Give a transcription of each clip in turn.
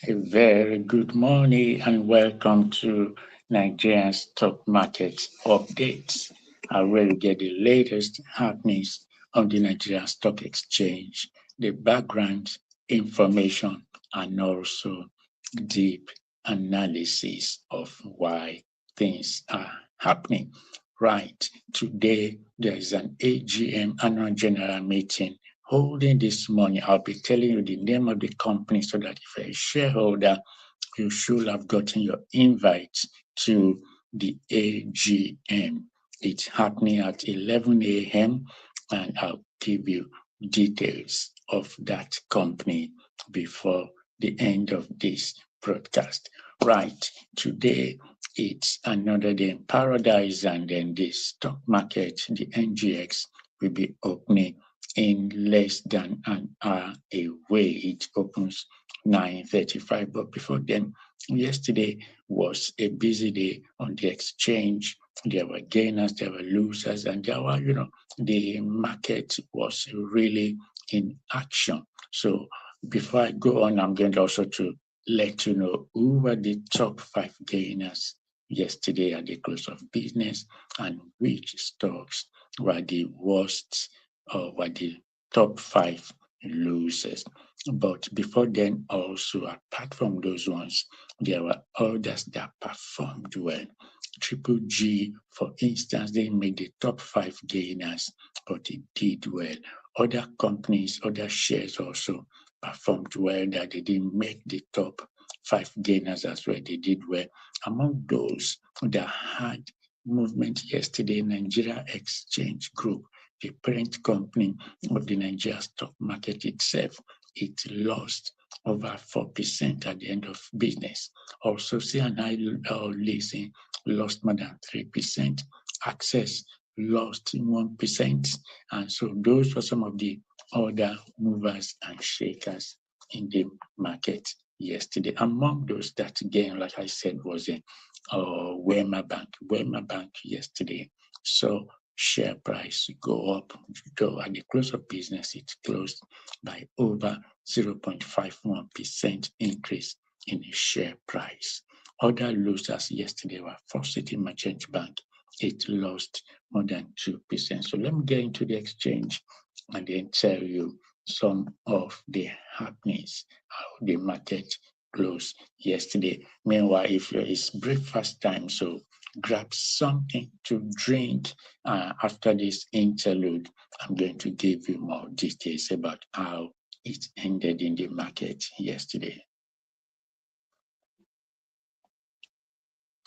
A very good morning and welcome to Nigerian Stock Market Updates, where we get the latest happenings on the Nigerian Stock Exchange, the background information, and also deep analysis of why things are happening. Right, today there is an AGM, annual general meeting holding this morning. I'll be telling you the name of the company so that if you're a shareholder, you should have gotten your invite to the AGM. It's happening at 11 a.m. and I'll give you details of that company before the end of this broadcast. Right, today it's another day in paradise, and then the stock market, the NGX, will be opening in less than an hour away. It opens 9:35. But before then, yesterday was a busy day on the exchange. There were gainers, there were losers, and there were, the market was really in action. So before I go on, I'm going to also to let you know who were the top 5 gainers yesterday at the close of business and which stocks were the worst or were the top 5 losers. But before then, also, apart from those ones, there were others that performed well. Triple G, for instance, they made the top 5 gainers, but it did well. Other companies, other shares also performed well, that they didn't make the top 5 gainers as well. They did well. Among those that had movement yesterday, Nigeria Exchange Group, the parent company of the Nigeria stock market itself, it lost over 4% at the end of business. Also, C&I leasing lost more than 3%. Access lost 1%. And so those were some of the other movers and shakers in the market yesterday. Among those that again, like I said, was Wema Bank. Wema Bank yesterday. So share price go up. Though at the close of business, it closed by over 0.51% increase in the share price. Other losers yesterday were First City Merchant Bank. It lost more than 2%. So let me get into the exchange and then tell you some of the happenings, how the market closed yesterday. Meanwhile, if it's breakfast time, so grab something to drink. After this interlude, I'm going to give you more details about how it ended in the market yesterday.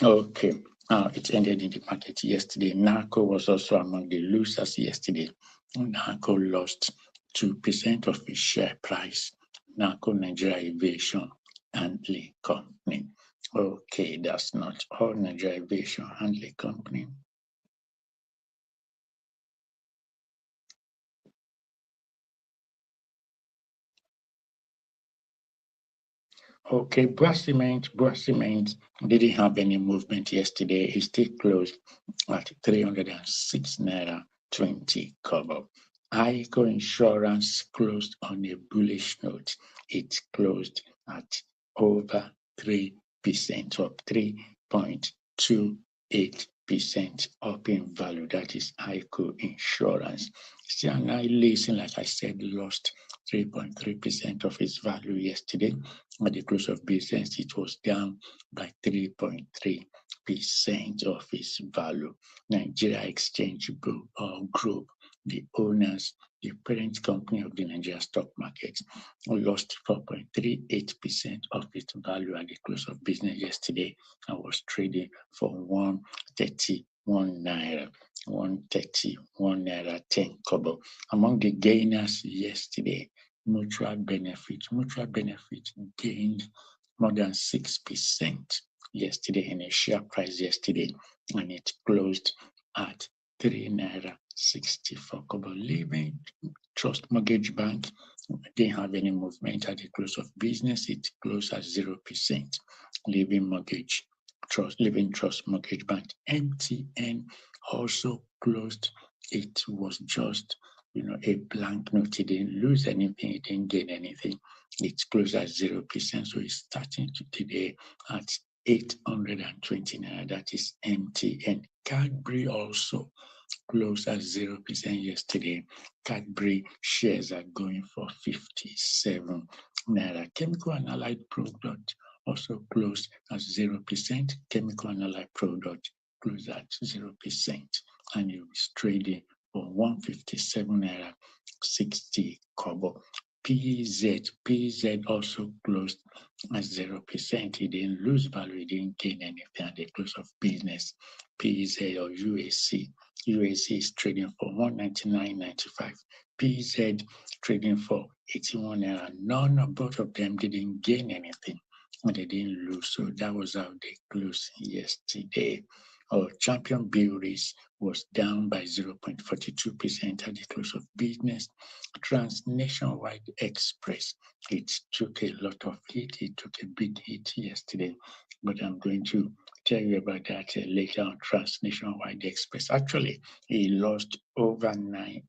Okay, it ended in the market yesterday. NACO was also among the losers yesterday. NACO lost 2% of its share price. NACO Nigeria Aviation Handling Company. Okay, that's not all. Nigeria Aviation Handling Company. Okay, Bua Cement didn't have any movement yesterday. It still closed at 306 naira 20 kobo. ICO Insurance closed on a bullish note. It closed at over 3%, up 3.28% up in value. That is ICO Insurance. CNI Leasing, like I said, lost 3.3% of its value yesterday. At the close of business, it was down by 3.3% of its value. Nigeria Exchange Group, the owners, the parent company of the Nigeria stock market, lost 4.38% of its value at the close of business yesterday and was trading for 131 naira. 131 naira 10 kobo. Among the gainers yesterday, Mutual Benefit gained more than 6% yesterday in a share price yesterday, and it closed at 3 naira 64 kobo. Living Trust Mortgage Bank didn't have any movement at the close of business. It closed at 0%. Living Trust Mortgage Bank. MTN also closed. It was just a blank note. It didn't lose anything, it didn't gain anything. It's closed at 0%, so it's starting today at 820 naira. That is MTN. Cadbury also closed at 0% yesterday. Cadbury shares are going for 57 naira. Chemical and allied product also closed at 0%. Chemical and allied product closed at 0%, and it is trading for 157 naira 60 kobo. PZ also closed at 0%. It didn't lose value, it didn't gain anything at the close of business. PZ or UAC is trading for 199.95. PZ trading for 81 naira. None of both of them didn't gain anything, and they didn't lose. So that was how they closed yesterday. Champion Breweries was down by 0.42% at the close of business. Nationwide Express, it took a lot of hit. It took a big hit yesterday, but I'm going to tell you about that later on. Nationwide Express, actually, it lost over 9%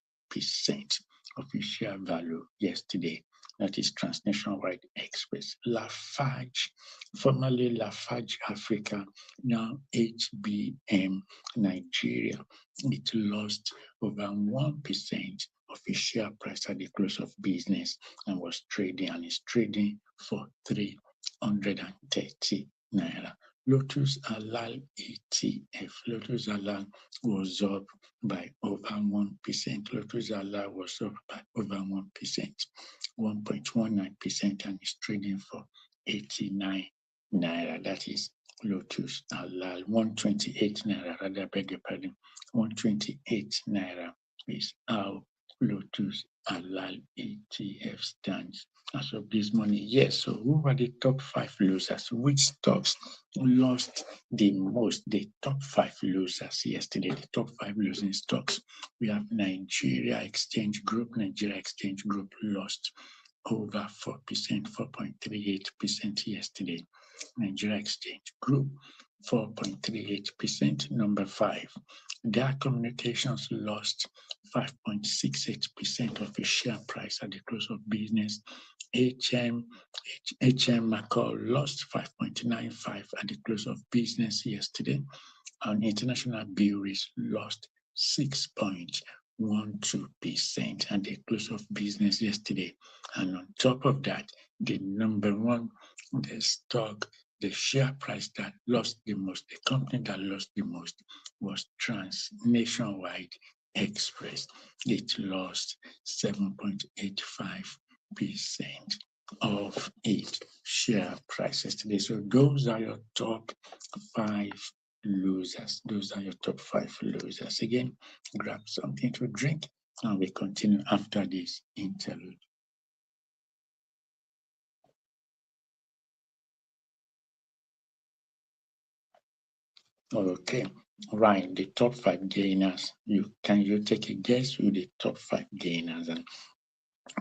of its share value yesterday. That is Nationwide Express. Lafarge, formerly Lafarge Africa, now HBM Nigeria, it lost over 1% of its share price at the close of business and is trading for 330 naira. Lotus Halal ETF. Lotus Halal was up by over 1%. Lotus Halal was up by over 1%, 1.19%, and is trading for 89 naira. That is Lotus Halal. 128 naira, rather, beg your pardon. 128 naira is how Lotus Halal ETF stands as of this morning. Yes, so who were the top 5 losers? Which stocks lost the most? The top 5 losers yesterday, the top 5 losing stocks. We have Nigeria Exchange Group. Nigeria Exchange Group lost over 4%, 4.38% yesterday. Nigeria Exchange Group, 4.38%. Number 5, Their Communications lost 5.68% of its share price at the close of business. HM McCall lost 5.95 at the close of business yesterday. And International Breweries lost 6.12% at the close of business yesterday. And on top of that, the number one, the share price that lost the most, the company that lost the most was Nationwide Express. It lost 7.85% of its share price yesterday. So those are your top 5 losers. Those are your top 5 losers. Again, grab something to drink and we continue after this interlude. Okay, right. The top 5 gainers. Can you take a guess who the top 5 gainers? And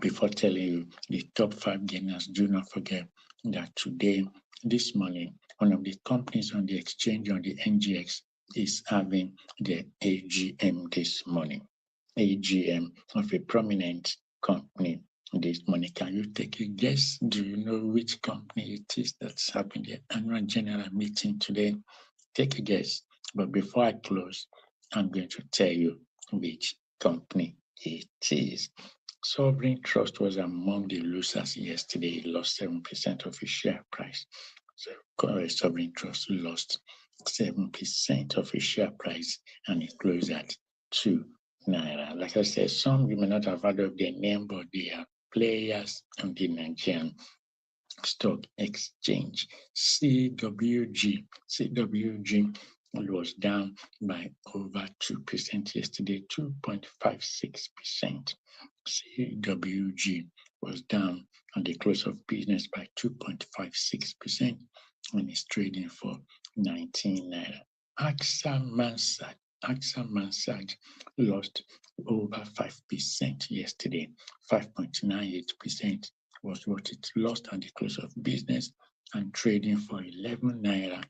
before telling you the top 5 gainers, do not forget that today, this morning, one of the companies on the exchange, on the NGX, is having the AGM this morning. AGM of a prominent company this morning. Can you take a guess? Do you know which company it is that's having the annual general meeting today? Take a guess. But before I close, I'm going to tell you which company it is. Sovereign Trust was among the losers yesterday. It lost 7% of its share price. So Sovereign Trust lost 7% of its share price and it closed at 2 naira. Like I said, some you may not have heard of their name, but they are players on the Nigerian Stock Exchange. CWG was down by over 2% yesterday, 2.56%. CWG was down on the close of business by 2.56% and is trading for 19 naira. AXA Mansard lost over 5% yesterday, 5.98% was what it lost at the close of business and trading for 11 naira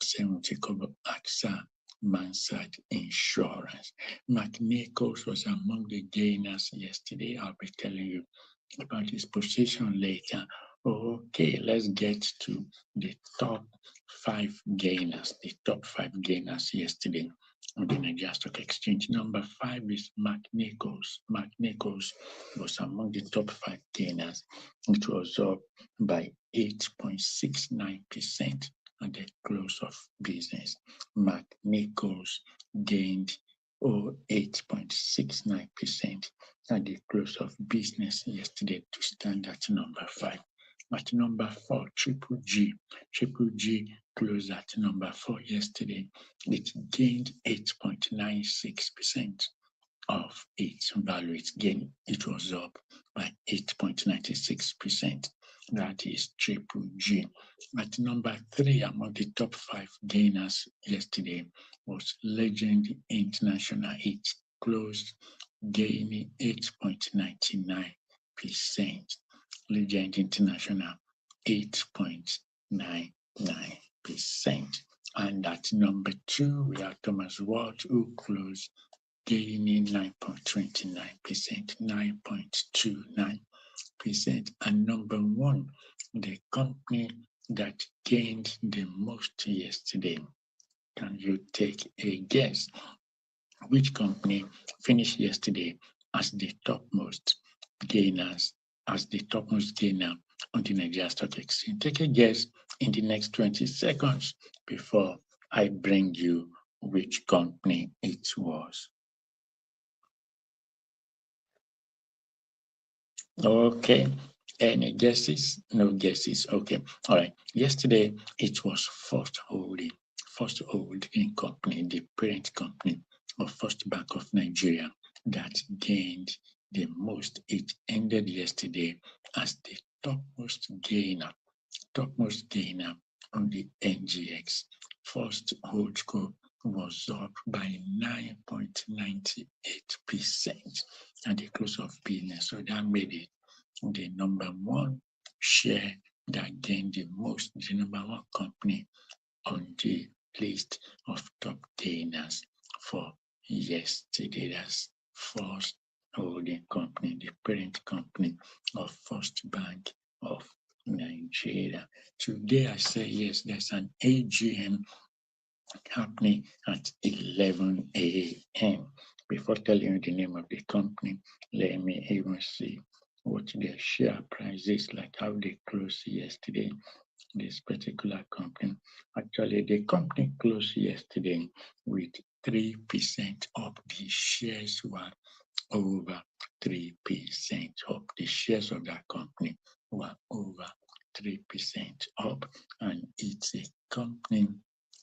70 kobo. AXA Mansard Insurance. McNichols was among the gainers yesterday. I'll be telling you about his position later. Okay, let's get to the top 5 gainers. The top 5 gainers yesterday on the Nigerian Stock Exchange. Number 5 is Mark Nichols. Mark Nichols was among the top 5 gainers. It was up by 8.69% at the close of business. Mark Nichols gained 8.69% at the close of business yesterday to stand at number 5. At number 4, Triple G. Triple G closed at number 4 yesterday. It gained 8.96% of its value. It was up by 8.96%. That is Triple G. At number 3 among the top 5 gainers yesterday was Legend International. It closed gaining 8.99%. Legend International 8.99%. And at number 2, we have Thomas Ward, who closed gaining 9.29%, 9.29%. And number 1, the company that gained the most yesterday. Can you take a guess? Which company finished yesterday as the topmost gainer on the Nigerian Stock Exchange? Take a guess in the next 20 seconds before I bring you which company it was. Okay. Any guesses? No guesses. Okay. All right. Yesterday it was First Holding Company, the parent company of First Bank of Nigeria, that gained the most. It ended yesterday as the topmost gainer on the NGX. First Holdco was up by 9.98% at the close of business. So that made it the number 1 share that gained the most, the number 1 company on the list of top gainers for yesterday. That's First Holding Company, the parent company of First Bank of Nigeria. Today I say yes, there's an AGM happening at 11 a.m. Before telling you the name of the company, let me even see what their share price is, like how they closed yesterday. This particular company, actually the company closed yesterday with 3% up. The shares were over 3% up. The shares of that company were over 3% up, and it's a company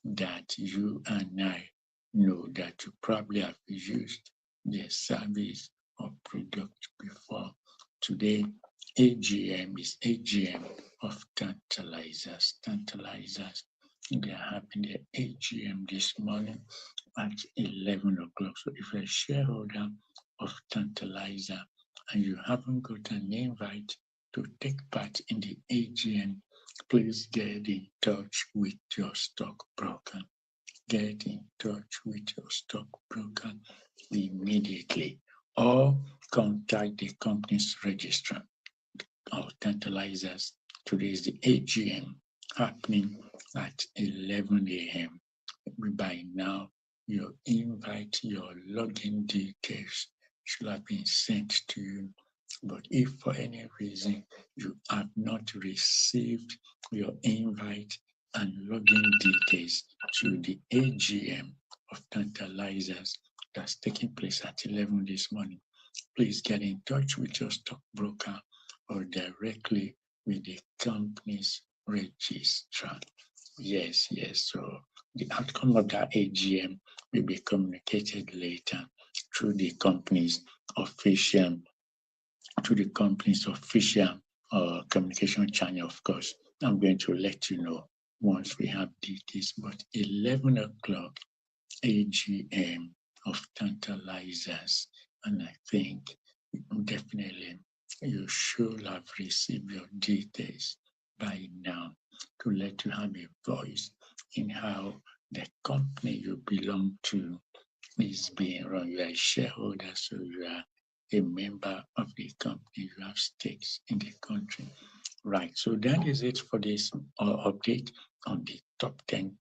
that you and I know that you probably have used their service or product before. Today, AGM is AGM of Tantalizers. They are having their AGM this morning at 11 o'clock. So if you're a shareholder of Tantalizer and you haven't got an invite to take part in the AGM, please get in touch with your stockbroker. Get in touch with your stockbroker immediately, or contact the company's registrar of Tantalizers. Today is the AGM happening at 11 a.m. By now, your invite, your login details should have been sent to you. But if for any reason you have not received your invite and login details to the AGM of Tantalizers that's taking place at 11 this morning, please get in touch with your stockbroker or directly with the company's registrar. Yes. So the outcome of that AGM will be communicated later through the company's official communication channel. Of course, I'm going to let you know once we have details. But 11 o'clock AGM of Tantalizers, and I think definitely you should have received your details by now to let you have a voice in how the company you belong to is being run. You are a shareholder, so you are a member of the company, you have stakes in the country. Right. So that is it for this update on the top 10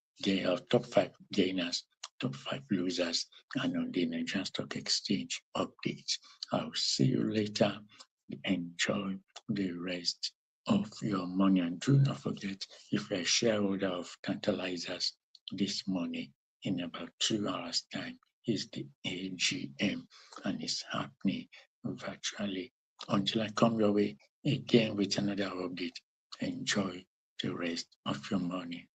top 5 gainers, top 5 losers, and on the Nigerian Stock Exchange updates. I'll see you later. Enjoy the rest of your money. And do not forget, if you're a shareholder of Tantalizers this morning, in about 2 hours' time, is the AGM, and it's happening virtually. Until I come your way again with another update, enjoy the rest of your morning.